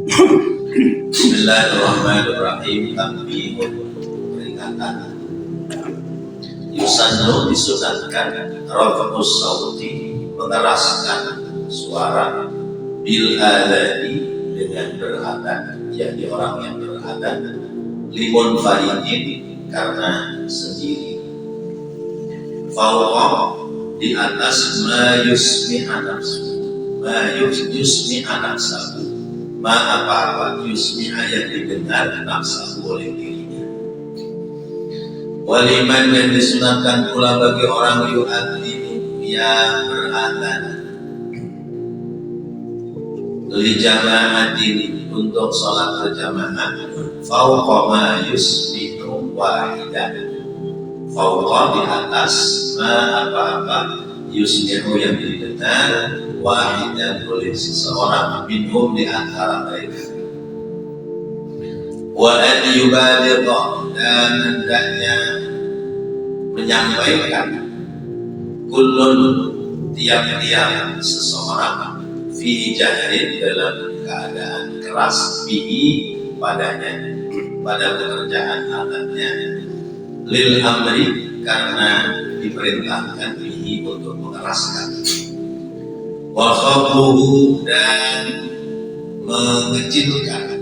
Bismillahirrahmanirrahim. Tanbihun, peringatan. Yusannu, disunatkan, rafa'us sauti, mengeraskan suara, bil adani, dengan beradhan, yakni orang yang beradhan, limun faridin, karena sendiri, fawqa, di atas ma yusmi'a nafsu, ma yusmi'a nafsahu, ma apa-apa yusmi'a yang didengar nafsahu oleh dirinya. Waliman, yang disunatkan pula bagi orang yu'adzinu, yang beradhan, li jama'atin, untuk sholat berjamaah, fawqa ma yusmi'u wahidan, fawqa, di atas ma apa-apa yusmi'u yang didengar wahidan oleh seseorang, minhum, di antara mereka. Wa an yubaligha, dan hendaknya menyampaikan, kullun, tiap-tiap seseorang, fi jahrin, dalam keadaan keras, bihi, padanya, pada pekerjaan adatnya, lil amri, karena diperintahkan, bihi, untuk mengeraskan, wa khafduhu, dan mengecilkan,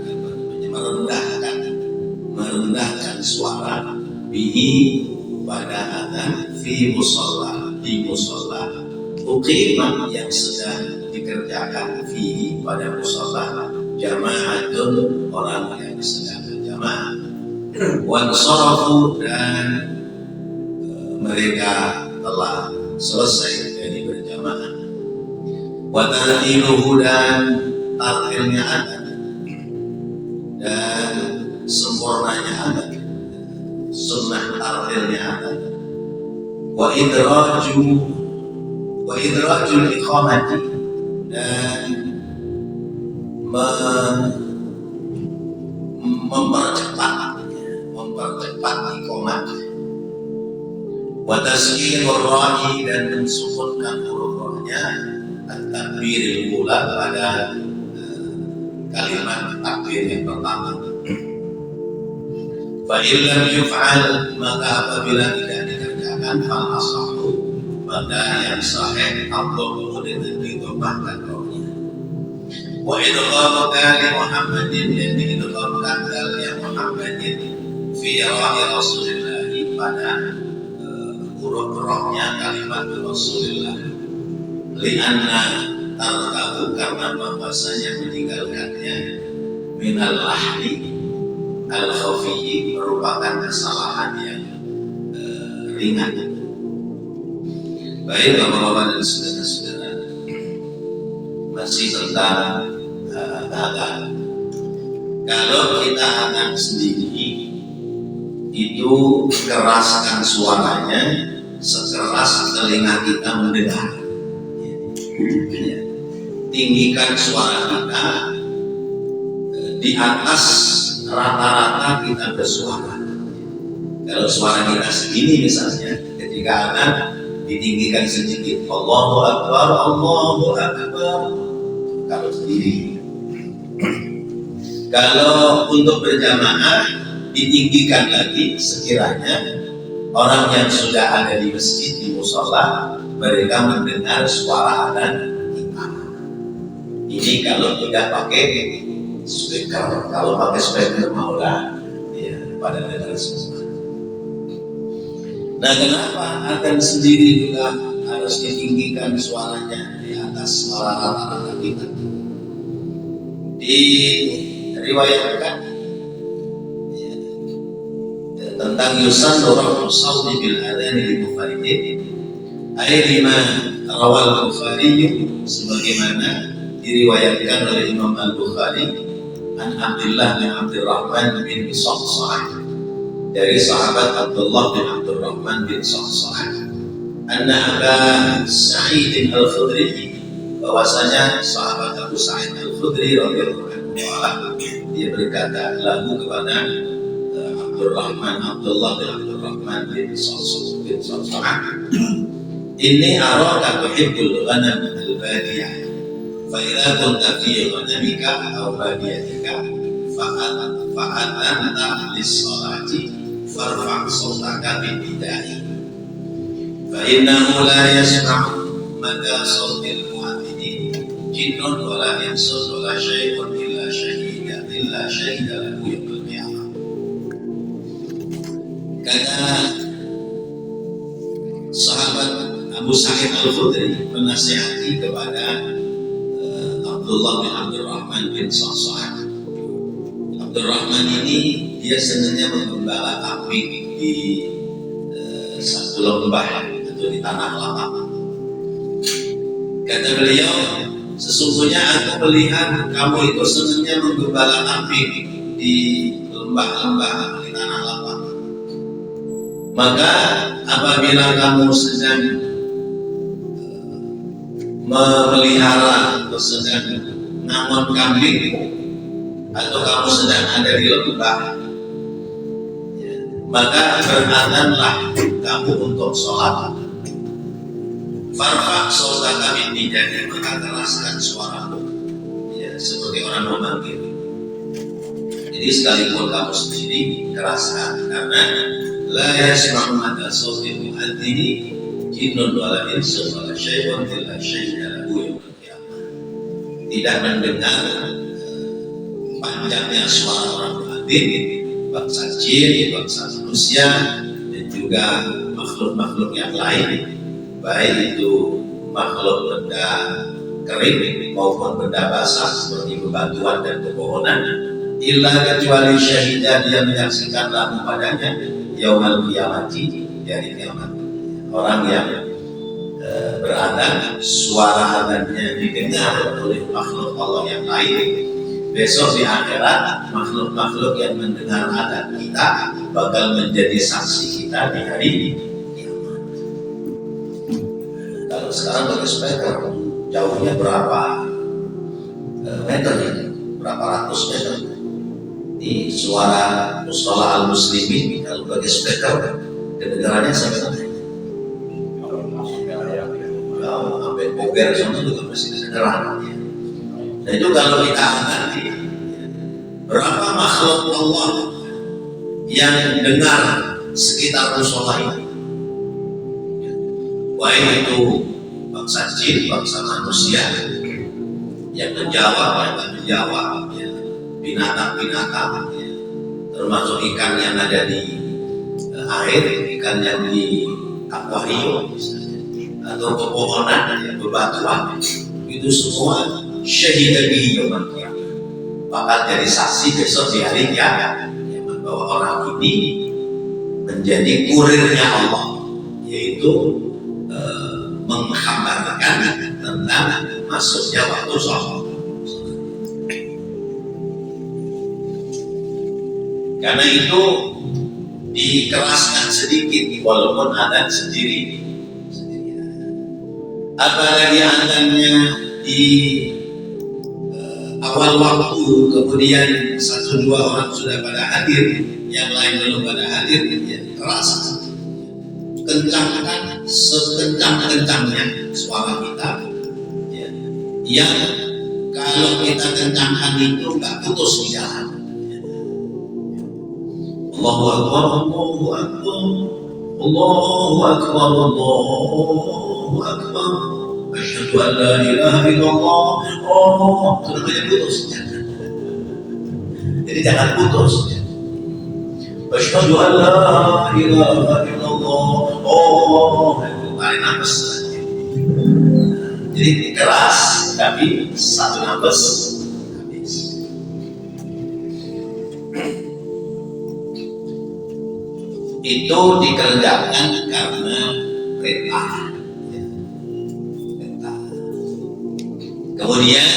merendahkan suara, bihi, pada adzan, fi musalla, di musalla, uqimat, yang sedang dikerjakan, fihi, pada musalla, jama'atun, orang yang sedang berjamaah, wansarafu, dan mereka telah selesai dari berjamaah, wa ta'tiluhu, dan ta'tilnya ada, dan sempurnanya ada, sunnah ta'tilnya ada, wa idrajul iqamati, dan mempercepat iqamat, wa tasghirur ra'i, dan mensukunkan huruf-hurufnya, at-takbiril ula, pada kalimat takbir yang pertama. Fa illam yuf'al, maka apabila tidak dikerjakan, fal asahhu, maka yang sahih Allahu, dengan didhammakan rohnya. Wa idghamu kali Muhammadin, yang diidghamkan kali Muhammadin, fi ra'i Rasulillah, pada huruf rohnya kalimat Rasulullah, li'anna tartahu, karena bahwasanya meninggalkannya, minal lahni al-khafiyyi, merupakan kesalahan yang ringan. Baik, bapak-bapak dan saudara-saudara, masih tentang adzan. Kalau kita adzan sendiri, itu keraskan suaranya sekeras telinga kita mendengar. Tinggikan suara kita di atas rata-rata kita bersuara. Kalau suara kita segini misalnya, ketika adzan ditinggikan sedikit, Allahu Akbar, Allahu Akbar, kalau sendiri. Kalau untuk berjamaah, ditinggikan lagi sekiranya orang yang sudah ada di masjid, di mushola, mereka mendengar suara adzan kita. Ini kalau tidak pakai speaker. Kalau pakai speaker maulah, ya, pada dengar semua. Nah, kenapa adzan sendiri juga harus ditinggikan suaranya di atas suara rata-rata kita? Diriwayatkan ya, tentang yusannu raf'u sauti bil adani lil mufaridin, ay lima rawal Bukhari, sebagaimana diriwayatkan oleh Imam Al-Bukhari, an Abdullah bin Abdurrahman bin Sa'sa'ah, dari sahabat Abdullah bin Abdurrahman bin Sa'sa'ah, anna Aba Sa'id Al-Khudri, bahwasanya sahabat Abu Sa'id Al-Khudri radhiyallahu anhu, dia berkata lagu kepada Abdullah bin Abdurrahman bin Sa'sa'ah, inni araka tuhibbul ghanam al-badiyah فإذا كنت في غنمك أو باديتك فأذنت للصلاة فارفع صوتك بالنداء فإنه لا يسمع مدى صوت المؤذن جن ولا إنس ولا شيء إلا شهد له يوم القيامة. Kata sahabat Abu Sa'id Al-Khudri menasihati kepada Abdullah bin Abdurrahman bin Sa'sa'ah. Abdurrahman ini dia sebenarnya menggembala kambing di satu lembah atau di tanah lapang. Kata beliau, sesungguhnya aku melihat kamu itu sebenarnya menggembala kambing di lembah-lembah di tanah lapang. Maka apabila kamu sedang memelihara atau sedang nangon kambingmu atau kamu sedang ada di lembah, maka berazanlah kamu untuk sholat. Farfa sautaka bin nidai, maka keraskan suaramu, ya, seperti orang memanggil. Jadi sekalipun kamu sendiri keraskan, karena la yasma'u mada sautil mu'adzini jinnun wala insun wala syai'un illa syahida lahu yaumil qiyamah. Tidak mendengar panjangnya suara orang muadzin, bangsa jin, bangsa manusia, dan juga makhluk-makhluk yang lain, baik itu makhluk benda kering maupun benda basah seperti bebatuan dan pepohonan, illa kecuali syahidah dia menyaksikan lahu padanya yaumil qiyamati, dari kiamat. Orang yang beradhan, suara adhannya didengar oleh makhluk Allah yang lain, besok di akhirat makhluk-makhluk yang mendengar adhan kita bakal menjadi saksi kita di hari kiamat. Kalau sekarang pakai speaker, jauhnya berapa meter ini? Berapa ratus meter? Di suara Mustalah al-Muslimin kalau pakai speaker kedengarannya sampai mana? Sampai Bogor sana juga masih kedengaran. Dan itu kalau kita amati berapa makhluk Allah yang dengar sekitar musola ini, baik itu bangsa jin, bangsa manusia yang menjawab, yang tak menjawab, ya, binatang-binatang, ya, termasuk ikan yang ada di air, ikan yang di akuarium misalnya, atau pepohonan, ya, bebatuan, itu semua syahidah bihi yaumil qiyamah, bakal jadi saksi besok di hari kiamat bahwa orang ini menjadi kurirnya Allah, yaitu mengkhabarkan tentang masuknya waktu sholat. Karena itu dikeraskan sedikit walaupun adzan sendiri. Apalagi adzannya di awal waktu, kemudian satu dua orang sudah pada hadir, yang lain belum pada hadir, ya keras, kencangkan sekencang-kencangnya suara kita, ya, yang kalau kita kencangkan itu nggak putus di jalan. Allahu Akbar, Allahu Akbar, Allahu Akbar, Allahu Akbar. Asyhadu an la ilaha illallah. Oh, sudah tidak putus. Jadi jangan putus. Asyhadu an la ilaha illallah. Oh, tarik nafas. Jadi keras, tapi satu nafas habis. Itu dikerjakan karena perintah. Kemudian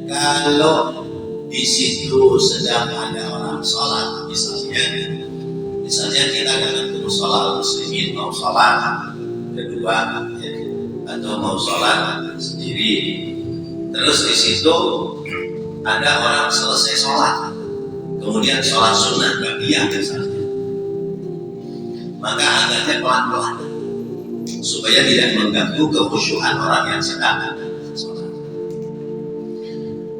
kalau di situ sedang ada orang sholat, misalnya kita akan ketemu sholat muslimin, mau sholat kedua, ya, atau mau sholat sendiri, terus di situ ada orang selesai sholat, kemudian sholat sunnah ba'diyah misalnya, maka adanya pelan-pelan supaya tidak mengganggu kekhusyuan orang yang sedang sholat.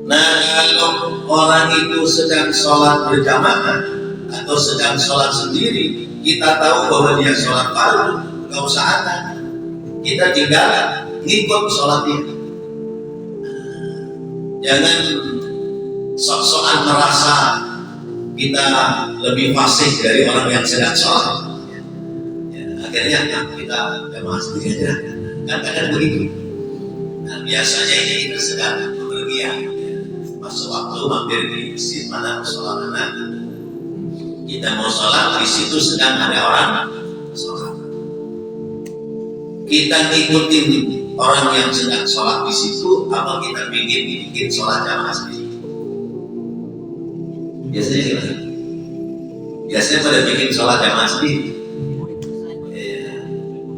Nah, kalau orang itu sedang sholat berjamaah atau sedang sholat sendiri, kita tahu bahwa dia sholat fardu, nggak usah ada, kita tinggal ngikut sholatnya. Jangan sok-sokan merasa kita lebih fasih dari orang yang sedang sholat. Ya, akhirnya kita jamaah sendiri aja. Kadang-kadang begitu. Nah, biasanya ini kita sedang bepergian, masuk waktu mampir di masjid mana sholat mana, kita mau sholat di situ sedang ada orang sholat. Kita ngikutin orang yang sedang sholat di situ, apa kita bikin sholat jamaah sendiri? Biasanya gimana? Biasanya pada bikin sholat jamaah sendiri.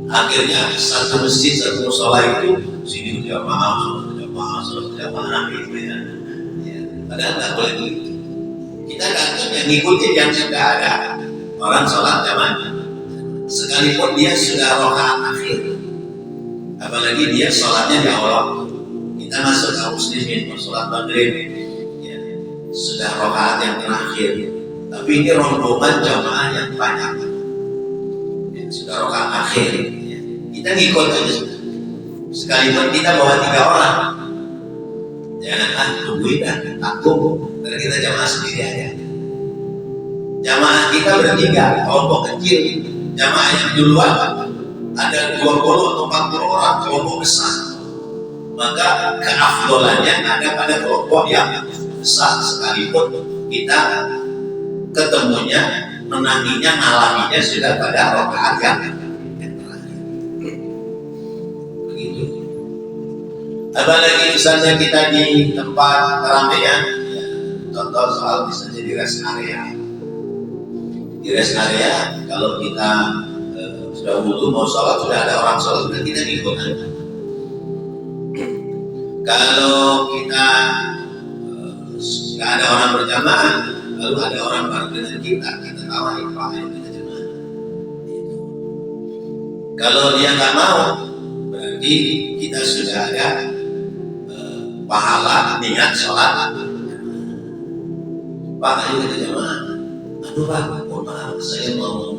Akhirnya satu masjid, satu musola itu sini jamaah gitu ya. Padahal nggak boleh begitu. Kita datang yang ngikutin yang sudah ada orang sholat jamaah, sekalipun dia sudah rakaat akhir, apalagi dia sholatnya di awal. Kita masuk kaum muslimin sholat maghrib, ya, sudah rakaat yang terakhir, tapi ini rombongan jamaah yang banyak, ya, sudah rakaat akhir, ya. Kita ngikut aja, sekalipun kita bawa 3 orang. Jangan tungguin dah, takut, karena kita jamaah sendiri aja. Jamaah kita bertiga, kelompok kecil, jamaah yang duluan ada 20 atau 40 orang, kelompok besar. Maka keafdolannya ada pada kelompok yang besar, sekalipun kita ketemunya, menanginya, ngalaminya sudah pada rakaat yang terakhir. Begitu. Apalagi misalnya kita di tempat keramaian, ya, contoh soal misalnya di rest area. Di rest area, kalau kita sudah wudu mau sholat, sudah ada orang sholat, sudah kita ikut. Kalau kita nggak ada orang berjamaah, lalu ada orang bareng dengan kita tawarin Pak, ayo kita jamaah. Kalau dia nggak mau, berarti kita sudah ada pahala niat sholat. Pak, ayo kita jamaah. Aduh Pak, mohon maaf, saya mau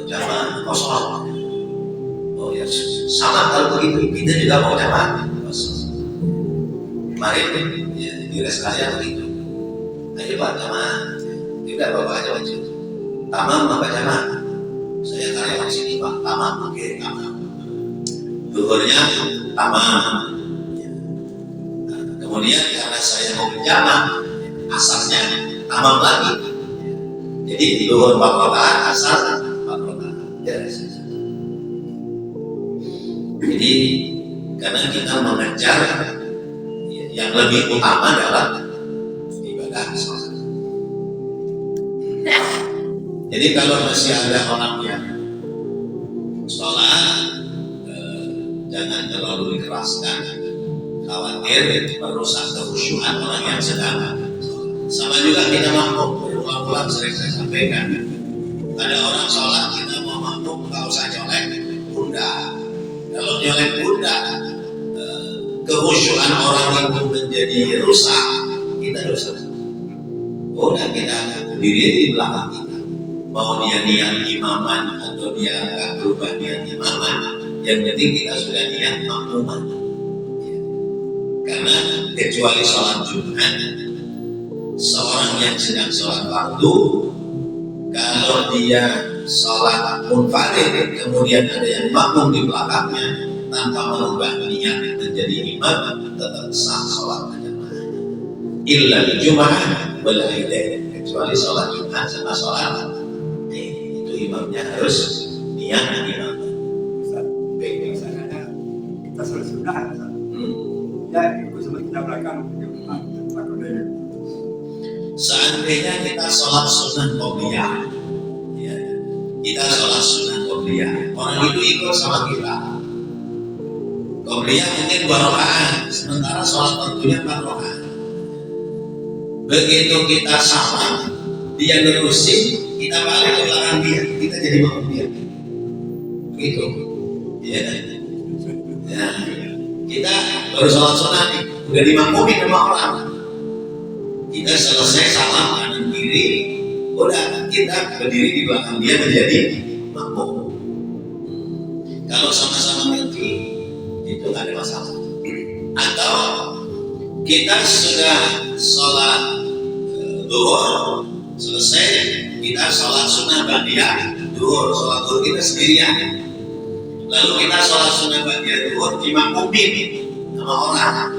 jamaah kosong. Oh ya, sama kalau begitu, kita juga mau jamaah kosong. Kemarin ya, di rest area begitu. Ayo Pak, jamaah. Tidak Bapak aja wajib. Tamam Bapak jamaah. Saya karyawan sini Pak, tamam, oke, tamam. Duhurnya tamam. Kemudian karena saya mau berjamaah, asarnya tamam lagi. Jadi di duhur 4 rakaat, asar 4 rakaat. Jadi karena kita mengejar yang lebih utama adalah ibadah sholat. Jadi kalau masih ada orang yang sholat, jangan terlalu dikeraskan, khawatir merusak kekhusyuan orang yang sedang sholat. Sama juga kita makmum, berulang-ulang sering saya sampaikan, ada orang sholat kita mau makmum, nggak usah nyolek bunda. Kalau nyolek bunda, kekhusyuan orang itu menjadi rusak, kita dosa. Udah kita berdiri di belakang kita, mau dia niat imaman atau dia nggak berubah niat imaman, yang penting kita sudah niat makmuman. Karena kecuali sholat Jumat, seorang yang sedang sholat fardu, kalau dia sholat munfarid, kemudian ada yang makmum di belakangnya, tanpa merubah niat menjadi imam, tetap sah sholat berjamaah. Illa Jumat wal Aidain, kecuali sholat Jumat sama sholat itu imamnya harus niat imam. Baik, misalnya kita sholat sunnah, ya ikut sama kita belakang. Seandainya kita sholat sunnah qobliyah, ya, kita sholat sunnah qobliyah, orang itu ikut sama kita. Qobliyah mungkin 2 rakaat, sementara sholat fardunya 4 rakaat. Begitu kita sama, dia nerusin, kita balik ke belakang dia, kita jadi makmum dia. Begitu, ya. Ya. Kita baru sholat sunnah nih, udah dimakmumi sama orang. Kita selesai salam kanan kiri, udah kita berdiri di belakang dia menjadi makmum. Kalau sama-sama ngerti, itu nggak ada masalah. Atau kita sudah sholat zuhur selesai, kita sholat sunnah ba'diyah zuhur, sholat zuhur kita sendirian. Lalu kita sholat sunnah ba'diyah zuhur dimakmumin sama orang.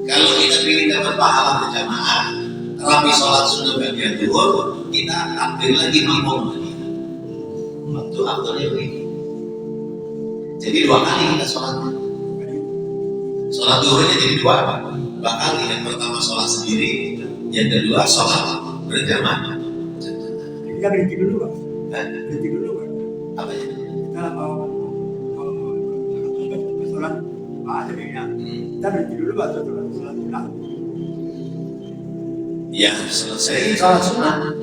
Kalau kita ingin dapat pahala berjamaah, rapi sholat sunnah ba'diyah zuhur, kita takbir lagi makmum lagi. Waktu akhirnya begini. Jadi 2 kali kita sholatnya. Sholat zuhurnya jadi 2 kali. Yang pertama sholat sendiri, yang kedua sholat berjamaah. Kita berhenti dulu, Pak. Berhenti dulu, Pak. Apa ya? Kita sholat sebenarnya. Kita berhenti dulu, Pak. Sholat sunnah. Ya, selesai sholat sunnah.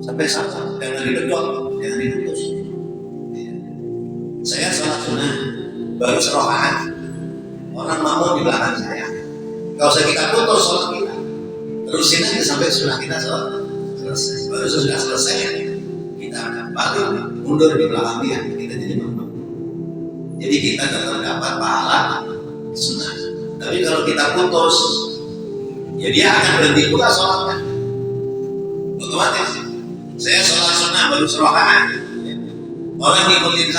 Sampai salam, jangan dibedok, jangan diputus. Saya sholat sunnah baru serokaan, orang mau di belakang saya. Kalau usah kita putus sholat kita, terusin aja sampai sunnah kita selesai. Baru sudah selesai, kita balik mundur di belakang dia, kita jadi makmum. Jadi kita tetap dapat pahala sunnah. Tapi kalau kita putus, ya dia akan berhenti pula sholatnya. Otomatis. Saya sholat sunnah baru serokaan, orang ngikutin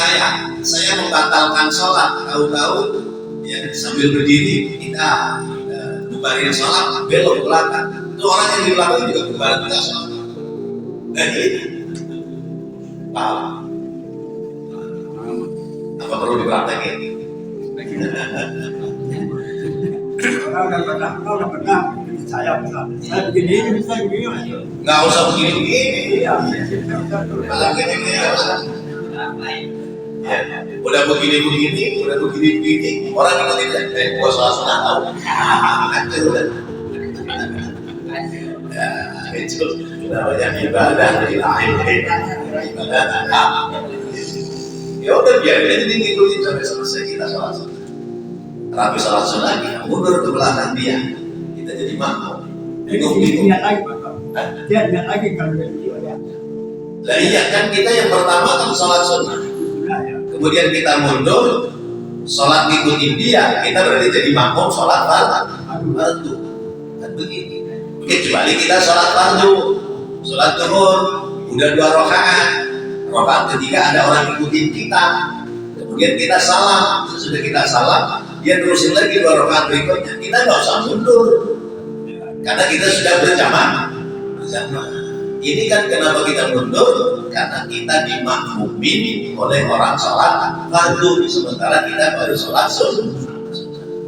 saya membatalkan sholat, tahu-tahu ya sambil berdiri kita bubarin sholat, belok ke belakang. Itu orang yang di belakang juga bubarin kita sholat. Jadi paham? Apa perlu dipraktekin? Kau udah pernah saya begini bisa begini. Nggak usah begini-begini. Iya. Malah gini-gini nggak usah. Ya, udah begini-begini, orang ikutin gua sholat sunnah tahu. Itu udah. Ya, itu namanya ibadah ilahi. Ya udah biarin aja dia ngikutin sampai selesai kita sholat sunnah. Rapi sholat sunnah kita mundur ke belakang dia, kita jadi makmum. Lihat lagi, Pak. Lihat lagi kalau begitu ya. Lah iya kan kita yang pertama kan sholat sunnah. Kemudian kita mundur, sholat ngikutin dia, kita berarti jadi makmum sholat fardu. Kan begini. Kecuali kita sholat fardu, sholat zuhur, udah 2 rakaat. Rakaat ketiga ada orang ngikutin kita. Kemudian kita salam, sesudah kita salam, dia terusin lagi 2 rakaat berikutnya. Kita nggak usah mundur, karena kita sudah berjamaah. Ini kan kenapa kita mundur? Karena kita dimakmumin oleh orang sholat fardu, sementara kita baru sholat sunnah.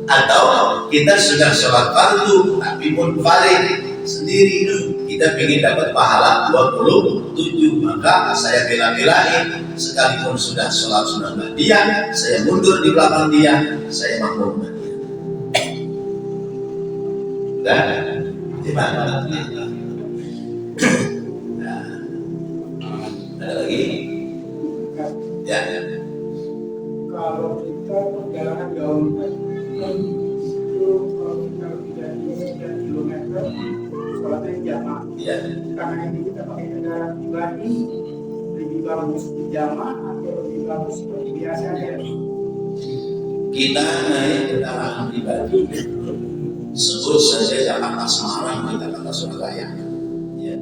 Atau kita sudah sholat fardu tapi munfarid sendiri, kita ingin dapat pahala 27, maka saya bela-belain sekalipun sudah sholat sunnah ba'diyah, saya mundur di belakang dia, saya makmum dia. Dan gimana? Ada lagi? Ya. Kalau kita perjalanan jauh kan itu kalau kita tidak 9 kilometer sholatnya jamaah. Ya. Karena ini kita pakai kendaraan pribadi, lebih bagus di jamaah atau lebih bagus seperti biasa ya? Kita naik kendaraan pribadi, sebut saja Jakarta Semarang, Jakarta Surabaya. Ya.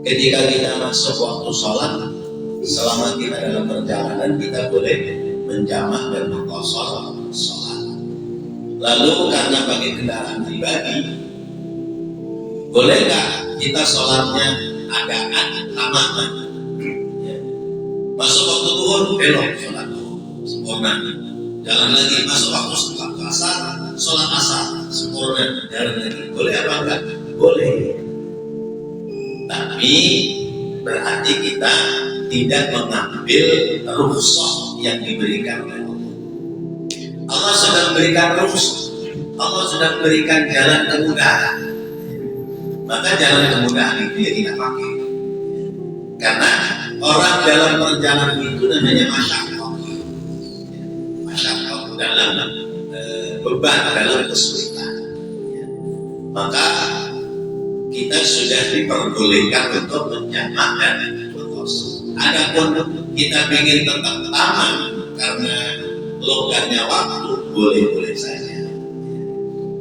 Ketika kita masuk waktu sholat, selama kita dalam perjalanan kita boleh menjamak dan mengqashar sholat. Lalu karena pakai kendaraan pribadi, boleh nggak kita sholatnya adaan lama? Ya. Masuk waktu zuhur belok sholat sempurna, jalan lagi. Masuk waktu asar sholat asar sempurna, jalan lagi. Boleh apa enggak? Boleh. Tapi berarti kita tidak mengambil rukhsah yang diberikan oleh Allah. Allah sudah memberikan rukhsah, Allah sudah memberikan jalan kemudahan. Maka jalan kemudahan itu ya kita pakai. Karena orang dalam perjalanan itu namanya masyaqqah. Masyaqqah. dalam beban, dalam kesulitan. Maka kita sudah diperbolehkan untuk menjamak dan berkosor. Adapun kita ingin tetap aman karena longgarnya waktu, boleh-boleh saja.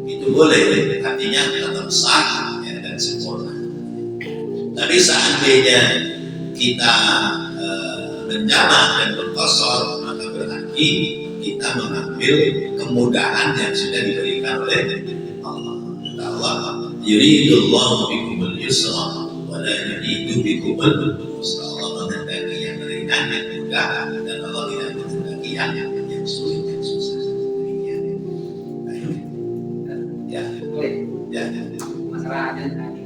Itu boleh, artinya tetap sah ya, dan sempurna. Tapi seandainya kita menjamak dan berkosor, maka berarti kita mengambil kemudahan yang sudah diberikan oleh Allah. Allah yuridullahu bikumul yusra wa la yuridu bikumul usra. Allah menghendaki yang ringan, yang mudah, dan Allah tidak menghendaki yang sulit, yang susah. Demikian. Baik. Ya. Ya. Masalah ajan tadi.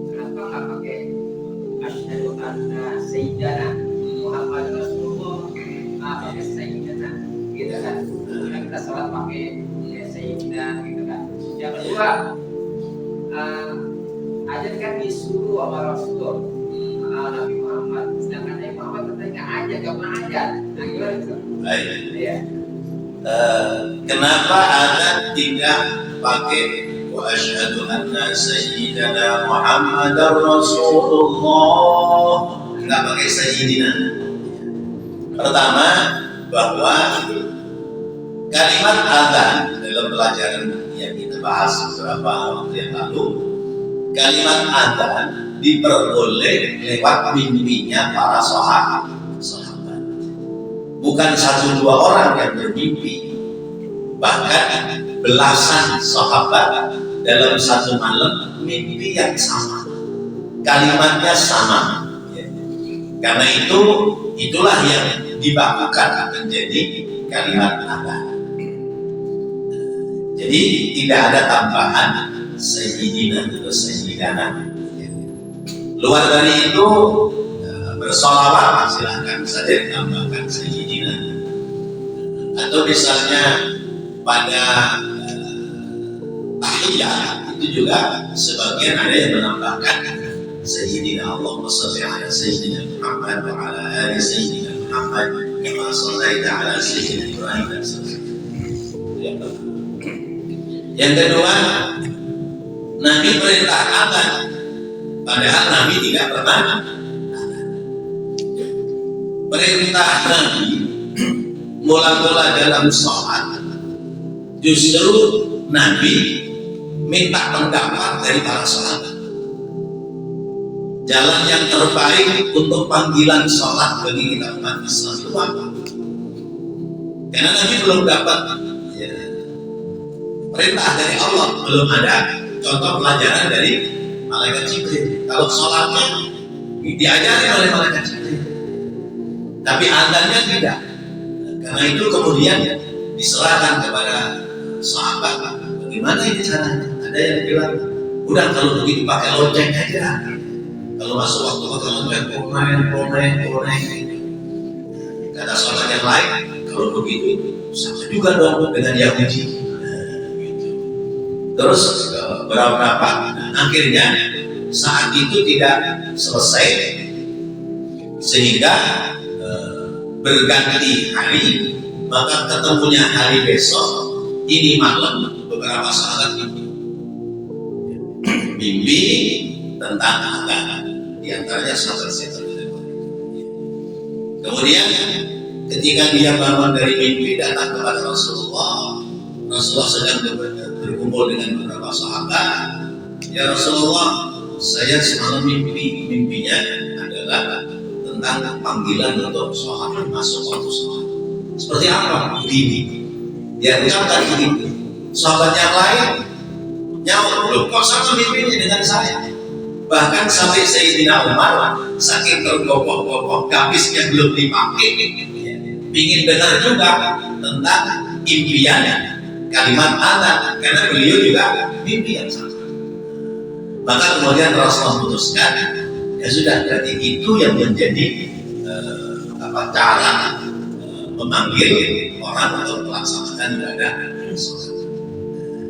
Kenapa nggak pakai asyhadu anna sayyidana Muhammad Rasulullah, pakai sayyidana, gitu kan? Karena kita sholat pakai sayyidina, gitu kan? Yang kedua, ajan kan disuruh sama Rasul, Nabi Muhammad. Sedangkan Nabi Muhammad katanya aja, gak pernah aja. Nah, gimana itu? Baik. Iya. Kenapa adzan tidak pakai wa asyhadu anna sayyidana Muhammadar Rasulullah, nggak pakai sayyidina? Pertama, bahwa kalimat adzan dalam pelajaran yang kita bahas beberapa waktu yang lalu, kalimat adzan diperoleh lewat mimpinya para sahabat. Bukan 1-2 orang yang bermimpi, bahkan belasan sahabat dalam satu malam mimpi yang sama, kalimatnya sama. Karena itulah yang dibakukan menjadi kalimat adzan. Jadi tidak ada tambahan sayyidina atau sayyidana. Luar dari itu bersolawat silahkan saja ditambahkan sayyidina, atau misalnya pada tahiyat itu juga sebagian ada yang menambahkan sayyidina Allahumma shalli ala sayyidina Muhammad wa ala ali sayyidina Muhammad kama shallaita ala sayyidina Ibrahim dan sebagainya. Yang kedua, Nabi perintah adzan, padahal Nabi tidak pernah. Perintah Nabi mula-mula dalam sholat, justru Nabi minta pendapat dari para sahabat. Jalan yang terbaik untuk panggilan sholat bagi kita umat Islam itu apa? Karena Nabi belum dapat perintah dari Allah, belum ada contoh pelajaran dari malaikat Jibril. Kalau sholatnya diajari oleh malaikat Jibril, tapi adzannya tidak. Karena itu kemudian diserahkan kepada sahabat. Bagaimana ini caranya? Ada yang bilang, udah kalau begitu pakai lonceng aja. Kalau masuk waktu pakai lonceng, koreng. Kata sahabat yang lain, kalau begitu sama juga dong dengan Yahudi. Gitu. Terus berapa? Akhirnya saat itu tidak selesai, sehingga berganti hari, maka ketemunya hari besok. Ini malam beberapa sahabat mimpi tentang adzan, di antaranya sahabat setan. Kemudian ketika dia bangun dari mimpi, datang kepada Rasulullah. Rasulullah sedang berkumpul dengan beberapa sahabat. Ya Rasulullah, saya semalam mimpinya adalah tentang panggilan untuk sholat, masuk waktu sholat. Seperti apa? Begini. Dia ucapkan begitu. Sahabat yang lain nyaut, loh kok sama mimpinya dengan saya? Bahkan sampai Sayyidina Umar saking tergopoh-gopoh, gapisnya belum dipakai, ingin dengar juga tentang impiannya kalimat adzan, karena beliau juga mimpi yang sama. Maka kemudian Rasulullah memutuskan, ya sudah, berarti itu yang menjadi cara memanggil orang untuk melaksanakan ibadah sholat.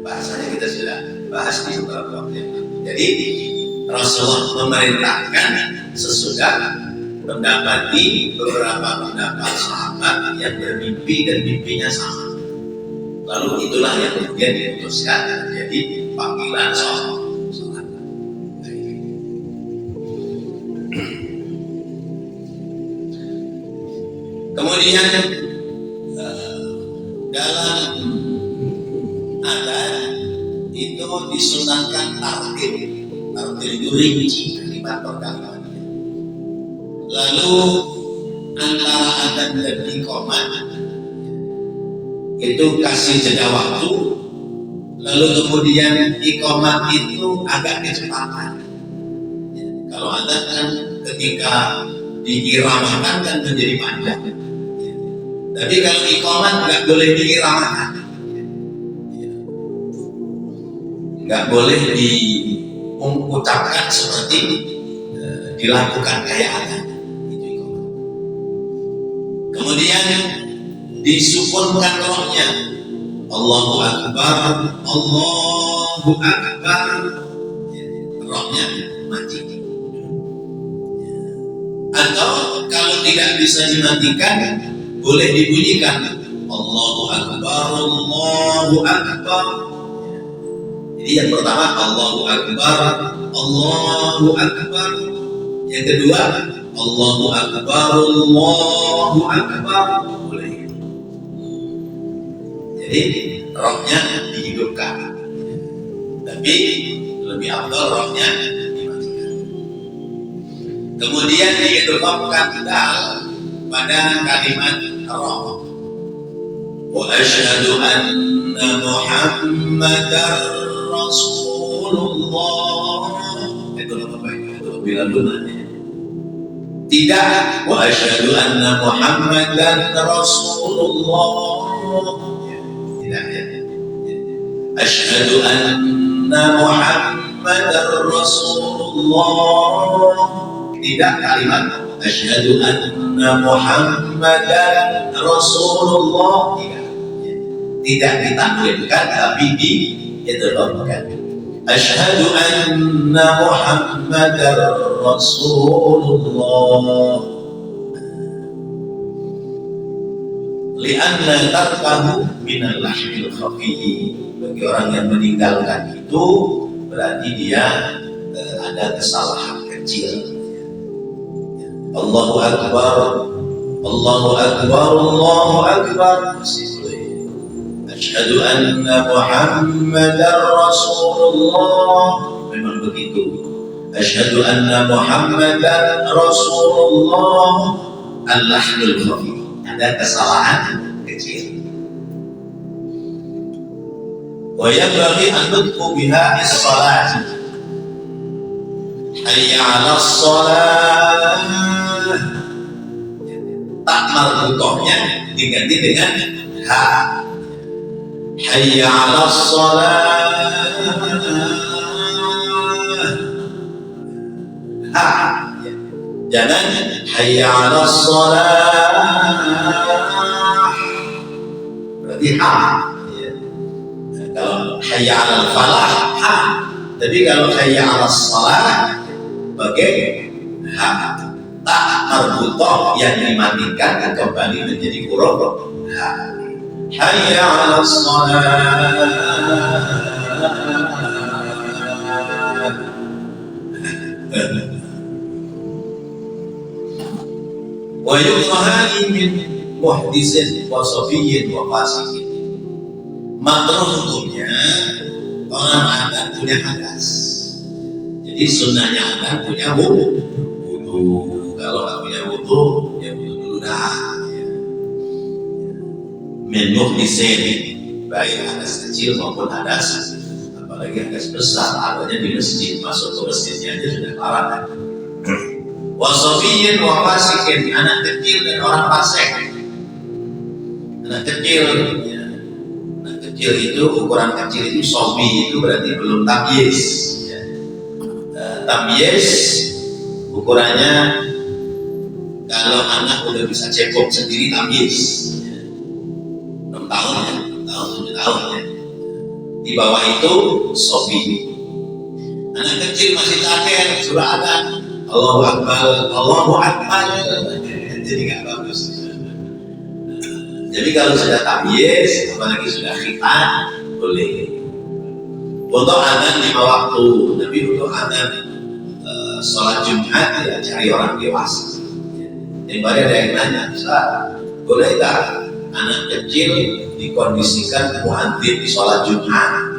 Bahasanya kita sudah bahas di beberapa waktu yang lalu. Jadi Rasulullah memerintahkan sesudah mendapati beberapa pendapat sahabat yang bermimpi dan mimpinya sama. Lalu itulah yang kemudian diputuskan menjadi panggilan sholat. Kemudian dalam adat itu disunahkan tartil itu rinci kalimat per kalimat. Lalu antara adzan dan iqamah itu kasih jeda waktu. Lalu kemudian iqamah itu agak kecepatan. Kalau adzan kan ketika diiramakan kan menjadi panjang. Tapi kalau iqamah nggak boleh diiramakan, nggak boleh diucapkan seperti dilakukan kayak adzan. Kemudian disukunkan rohnya, Allahu Akbar, Allahu Akbar, rohnya mati. Atau kalau tidak bisa dimatikan, boleh dibunyikan Allahu Akbar, Allahu Akbar. Jadi yang pertama Allahu Akbar, Allahu Akbar. Yang kedua Allahu Akbar, Allahu Akbar. Boleh. Jadi rohnya dihidupkan, tapi lebih afdal rohnya dimatikan. Kemudian diidhofahkan pada kalimat roh. Wa asyhadu anna Muhammadar Rasulullah. Itu apa itu? Bila lunanya. Tidak wa asyhadu anna Muhammadan Rasulullah. Tidak ya. Asyhadu anna Muhammadar Rasulullah. Tidak kalimat asyhadu anna Muhammadan Rasulullah. Tidak ditakwilkan tapi diidhofahkan. Asyhadu anna Muhammadar Rasulullah. Lianna tarkahu minal lahmil khafiyyi. Bagi orang yang meninggalkan itu berarti dia ada kesalahan kecil. Allahu Akbar, Allahu Akbar, Allahu Akbar. Asyhadu anna Muhammadar Rasulullah. Memang begitu. Asyhadu anna Muhammadar Rasulullah. Al-lahnul khafi. Ada kesalahan kecil. Wa yanbaghi an nutqu biha as-salat. Hayya 'alas shalah. Tak marbutohnya diganti dengan ha. Hayya 'alas shalah. Ha. Jangan hayya 'alas shalah. Berarti ha. Kalau hayya 'alal falah ha. Tapi kalau hayya 'alas shalah pakai ha. Tak marbutoh yang dimatikan kembali menjadi huruf ha. Hayya 'alas shalah. Wa yukrahani min muhdisin wa safiyyin wa fasikin. Makruh hukumnya orang akan punya hadas. Jadi sunnahnya akan punya wudu. Kalau nggak punya wudu, ya wudu dulu dah. Min muhdisin, baik hadas kecil maupun hadas, apalagi hadas besar, adanya di masjid, masuk ke masjidnya aja sudah parah kan. Wasofiyyin wa fasikin, anak kecil dan orang fasik. Anak kecil, ya. Anak kecil itu ukuran kecil itu sofi itu berarti belum tamyiz. Ya. Tamyiz ukurannya kalau anak udah bisa cekok sendiri tamyiz. 6 tahun ya, 6 tahun 7 tahun ya. Di bawah itu sofi. Anak kecil masih caker, surah adzan Allahu Akbar, Allahu Akbar, jadi nggak bagus. Jadi kalau sudah tamyiz, apalagi sudah khitan, boleh. Untuk adzan 5 waktu, tapi untuk adzan sholat Jumat ya cari orang dewasa. Yang baru ada yang nanya, boleh tak anak kecil dikondisikan muadzin di sholat Jumat?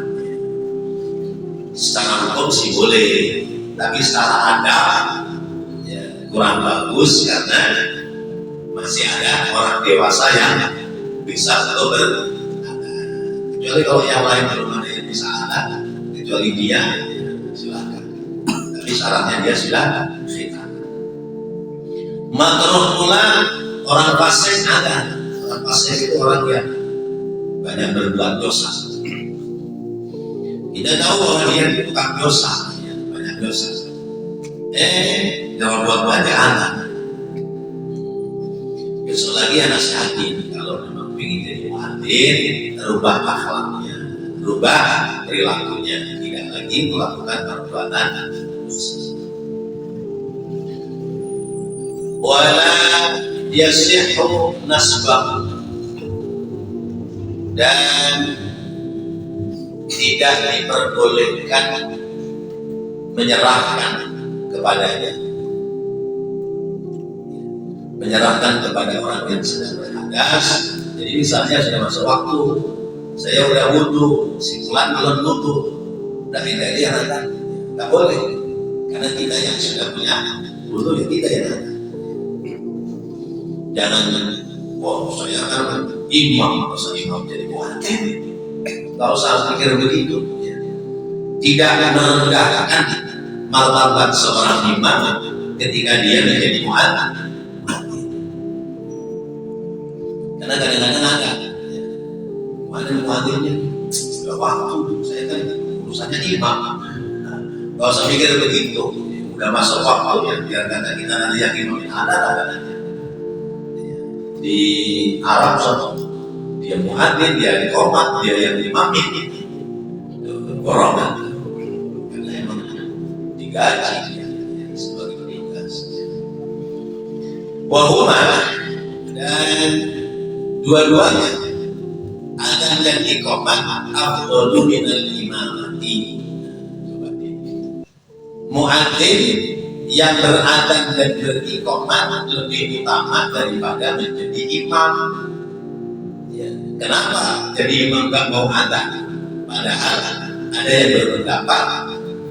Secara hukum sih boleh, tapi secara adab ya, kurang bagus karena masih ada orang dewasa yang bisa untuk beradab. Kecuali kalau yang lain belum ada yang bisa adab, kecuali dia, silakan. Tapi syaratnya dia sudah khitan. Makruh pula orang fasik ada. Orang fasik itu orang yang banyak berbuat dosa. Kita tahu bahwa dia tukang dosa, ya, banyak dosa. Jangan buat banyak anak. Besok lagi anak nasihatin kalau memang ingin jadi muadzin, rubah akhlaknya, rubah perilakunya, tidak lagi melakukan perbuatan dosa. Wala yasihhu nasbah, dan tidak diperbolehkan menyerahkan kepadanya, menyerahkan kepada orang yang sedang berhadas. Jadi misalnya sudah masuk waktu, saya udah wudhu, si fulan belum wudhu, dan tidak diarahkan, nggak boleh, karena kita yang sudah punya wudhu ya kita yang ada. Jangan, wah saya kan imam, masa imam jadi muadzin. Gak usah pikir begitu. Tidak merendahkan martabat seorang imam ketika dia menjadi muadzin. Karena kadang-kadang ada mana muadzinnya sudah waktu, saya kan urusannya imam. Gak usah pikir begitu. Udah masuk waktunya, biar kata kita nanti yang imam ada. Di Arab sama dia muadzin, dia dikomat, dia yang imamin, golongan, karena emang digaji dia sebagai petugas. Wahuma, dan dua-duanya adzan dan iqamah afdalu minal imamati. Muadzin yang beradzan dan beriqamah lebih utama daripada menjadi imam. Ya, kenapa jadi imam gak mau adzan? Padahal ada yang berpendapat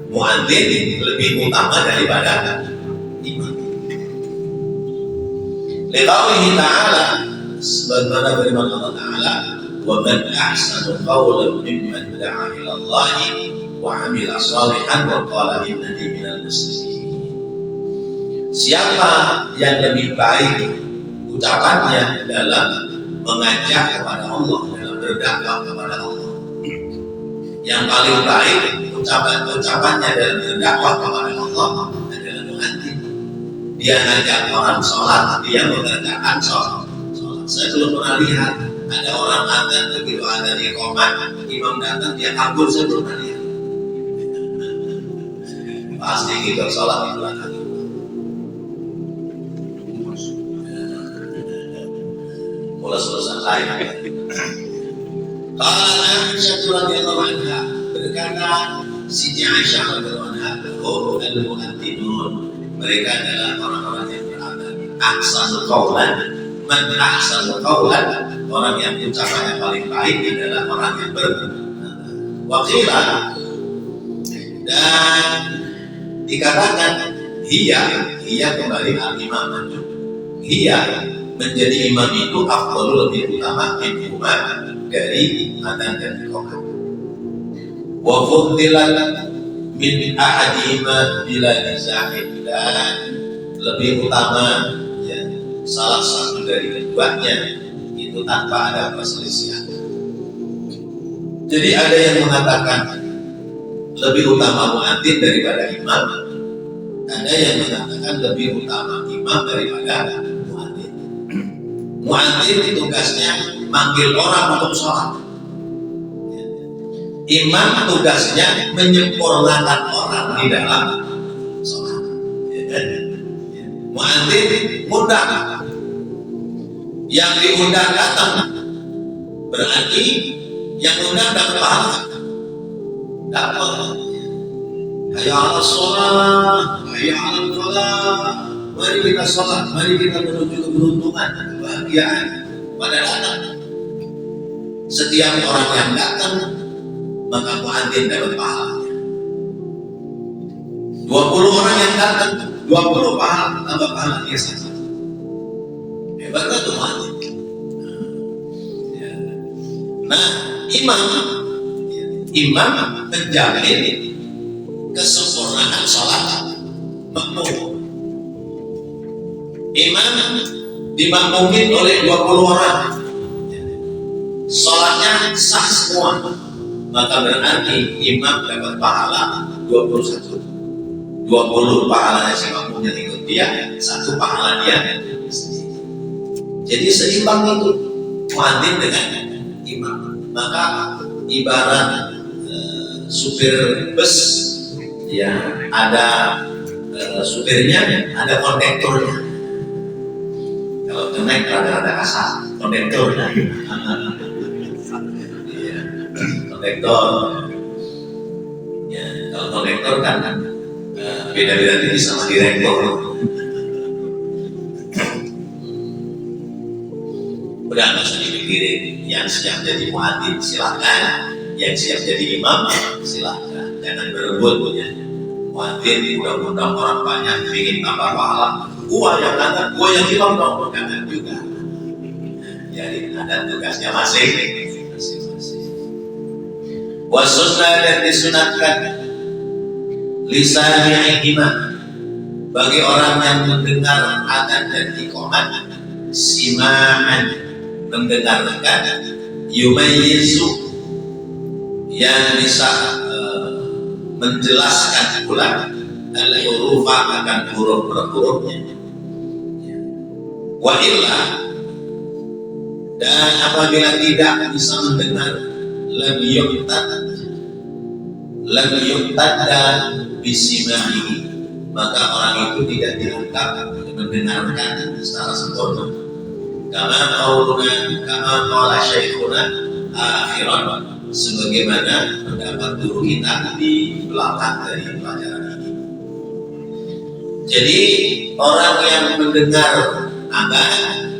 muadzin lebih utama daripada imam. Liqaulihi ta'ala, sebagaimana firman Allah Ta'ala, wa man ahsanu qawlan mimman da'a ila Allah wa 'amila shalihan wa qala innani minal muslimin. Siapa yang lebih baik ucapannya dalam mengajak kepada Allah, dalam berdakwah kepada Allah? Yang paling baik ucapannya dalam berdakwah kepada Allah adalah muadzin. Dia ngajak orang sholat, dia mengerjakan sholat. Saya belum pernah lihat ada orang adzan, begitu adzan iqamah, imam datang dia kabur, saya belum pernah lihat. Pasti kita sholat di belakang. Mulai selesai. Kalau Aisyah radhiyallahu anha, berkata Siti Aisyah radhiyallahu anha, oh al-muadzzinun, mereka adalah orang-orang yang beradzan. Ahsanul qaulan, man ahsanul qaulan, orang yang ucapannya paling baik adalah orang yang beradzan. Waqila, dan dikatakan hiya kembali al-imamah, hiya menjadi imam itu afdalul, lebih utama dari adzan dan iqamah. Wa fuddilat min ahadihima bila nizahin, dan lebih utama ya, salah satu dari keduanya itu tanpa ada perselisihan. Jadi ada yang mengatakan lebih utama muadzin daripada imam, ada yang mengatakan lebih utama imam daripada muadzin. Muadzin tugasnya manggil orang untuk sholat. Imam tugasnya menyempurnakan orang di dalam sholat. Muadzin ngundang, yang diundang datang, berarti yang ngundang dapat pahala. Dapat. Hayya 'alas shalah, hayya 'alal falah. Mari kita sholat, mari kita menuju keberuntungan, kebahagiaan pada datang. Setiap orang yang datang, maka muadzin dapat pahala. 20 orang yang datang, 20 pahala, tambah pahala dia satu. Hebat kan tuh muadzin. Nah, imam menjamin kesempurnaan sholat makmum. Imam dimakmumin oleh 20 orang, sholatnya sah semua, maka berarti imam dapat pahala 21. 20 pahalanya si makmumnya ikut dia, 1 pahala dia. Jadi seimbang itu muadzin dengan imam. Maka ibarat supir bus yang ada supirnya, ada kondektornya. Kalau naik rada-rada kasar, kondektornya. Iya, kondektor. Ya, kalau kondektor kan beda-beda tipis sama direktur. Udah nggak usah dipikirin. Yang siap jadi muadzin silahkan, yang siap jadi imam silahkan. Jangan berebut punya. Muadzin undang-undang orang banyak, bikin tambah pahala. Gua yang datang, gua yang imam dong, jangan juga. Jadi ada tugasnya masing-masing. Wasunnah dan disunatkan lisan imam bagi orang yang mendengar adzan dan iqamah sima'an, mendengarkan, yumayyizu, yang bisa menjelaskan pula al-hurufa akan huruf per hurufnya. Wa illa, dan apabila tidak bisa mendengar, lam yuqtada bisimahi, maka orang itu tidak dianggap mendengarkan secara sempurna. Kama qala syekhuna akhiran, sebagaimana pendapat guru kita di belakang dari pelajaran ini. Jadi orang yang mendengar adzan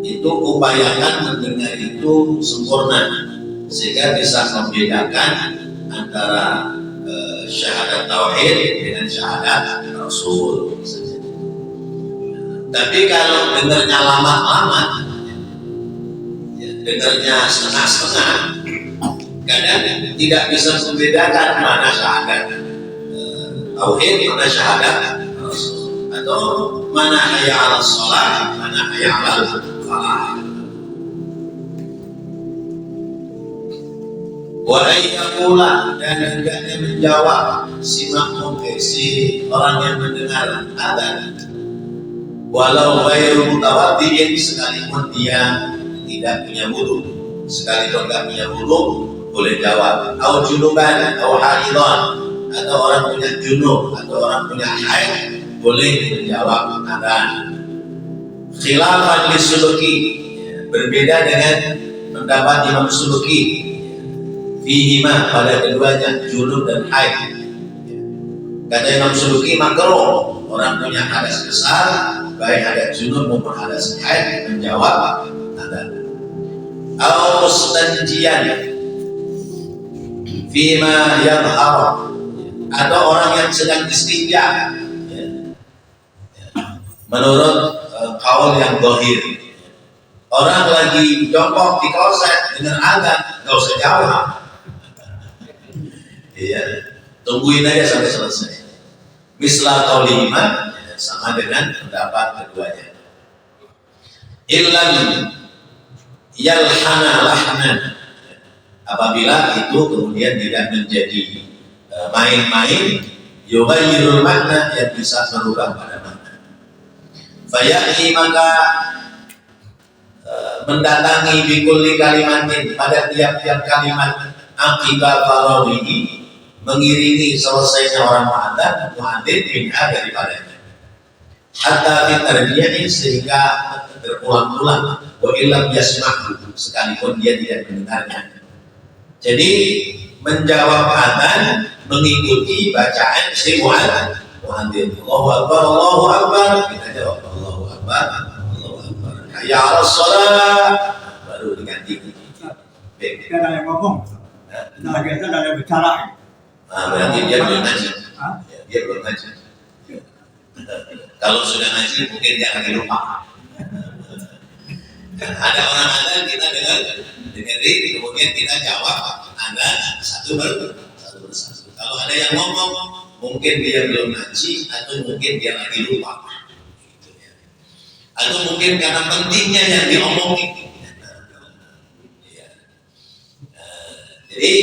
itu upayakan mendengar itu sempurna sehingga bisa membedakan antara syahadat tauhid dengan syahadat rasul. Tapi kalau dengarnya lama-lama, dengarnya setengah-setengah, kadang tidak bisa membedakan mana syahadat tauhid, mana syahadat rasul, atau mana hayya 'alas shalah, mana hayya 'alal falah. Wa ayyakula, dan hendaknya menjawab si makmum, si orang yang mendengar adzan, walau ghairu mutawaddi'in, sekalipun dia tidak punya wudu, sekalipun tidak punya wudu boleh jawab. Au junuban, au haidan, atau orang punya junub, atau orang punya haid boleh menjawab adzan. Khilafan lisuluki, berbeda dengan pendapat Imam Suluki, fihima, pada keduanya, junub dan haid. Kata Imam Suluki makruh orang punya hadas besar, baik hadas junub maupun hadas haid, menjawab adzan. Au mustanjiyan fima yadhhar, atau orang yang sedang istinja, menurut kaul yang zahir, orang lagi jongkok di kloset dengan adzan, nggak usah jawab. Iya, tungguin aja sampai selesai. Misla qauli imam, sama dengan pendapat keduanya. Illam yalhana lahnan, apabila itu kemudian tidak menjadi main-main, yughayyirul makna, yang bisa merubah pada makna. Fayati, maka mendatangi bikulli kalimatin, pada tiap-tiap kalimat, akibat farawihi, mengiringi selesainya orang muadzin minha, daripadanya. hatta fitarbiyahi sehingga berulang-ulang wa illam yasma'hu sekalipun dia tidak mendengarnya. Jadi menjawab adzan mengikuti bacaan si muadzin. Allahu akbar, Allahu akbar. Kita jawab Allahu akbar, Allahu akbar. Hayya 'alas shalah. Baru diganti. Kita ada yang ngomong, nah biasa ada yang bicara. Berarti dia belum ngaji. Ya, dia belum ngaji. Kalau sudah ngaji mungkin dia lagi lupa. Ada orang adzan kita dengerin, kemudian kita jawab adzan satu persatu. Kalau ada yang ngomong, mungkin dia belum ngaji atau mungkin dia lagi lupa. Atau mungkin karena pentingnya yang diomongin. Jadi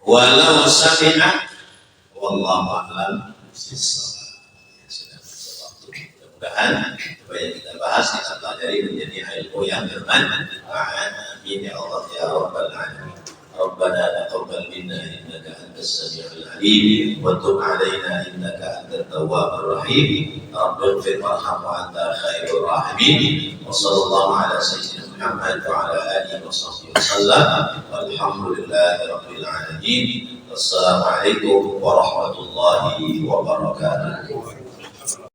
walau sami'a wallahu a'lam bissawab. Mudah-mudahan apa yang kita bahas kita pelajari menjadi ilmu yang bermanfaat. Amin ya Allah ya rabbal alamin. ربنا تقبل منا انك انت السميع العليم وتب علينا انك انت التواب الرحيم رب اغفر وارحم وانت خير الراحمين وصلى الله على سيدنا محمد وعلى اله وصحبه وسلم والحمد لله رب العالمين والسلام عليكم ورحمه الله وبركاته.